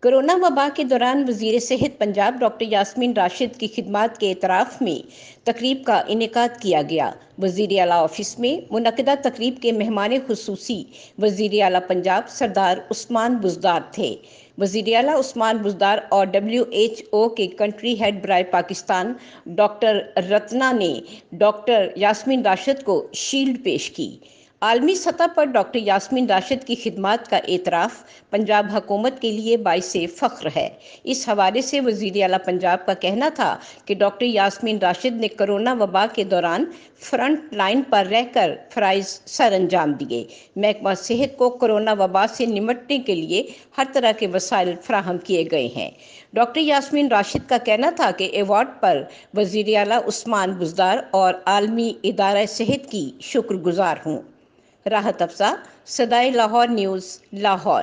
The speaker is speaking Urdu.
کورونا وبا کے دوران وزیر صحت پنجاب ڈاکٹر یاسمین راشد کی خدمات کے اعتراف میں تقریب کا انعقاد کیا گیا۔ وزیر اعلیٰ آفس میں منعقدہ تقریب کے مہمان خصوصی وزیر اعلیٰ پنجاب سردار عثمان بزدار تھے۔ وزیر اعلیٰ عثمان بزدار اور WHO کے کنٹری ہیڈ برائے پاکستان ڈاکٹر رتنا نے ڈاکٹر یاسمین راشد کو شیلڈ پیش کی۔ عالمی سطح پر ڈاکٹر یاسمین راشد کی خدمات کا اعتراف پنجاب حکومت کے لیے باعث فخر ہے۔ اس حوالے سے وزیر اعلیٰ پنجاب کا کہنا تھا کہ ڈاکٹر یاسمین راشد نے کورونا وبا کے دوران فرنٹ لائن پر رہ کر فرائض سر انجام دیے۔ محکمہ صحت کو کورونا وبا سے نمٹنے کے لیے ہر طرح کے وسائل فراہم کیے گئے ہیں۔ ڈاکٹر یاسمین راشد کا کہنا تھا کہ ایوارڈ پر وزیر اعلیٰ عثمان بزدار اور عالمی ادارہ صحت کی شکر گزار ہوں۔ راحت افزا، صدائے لاہور نیوز، لاہور۔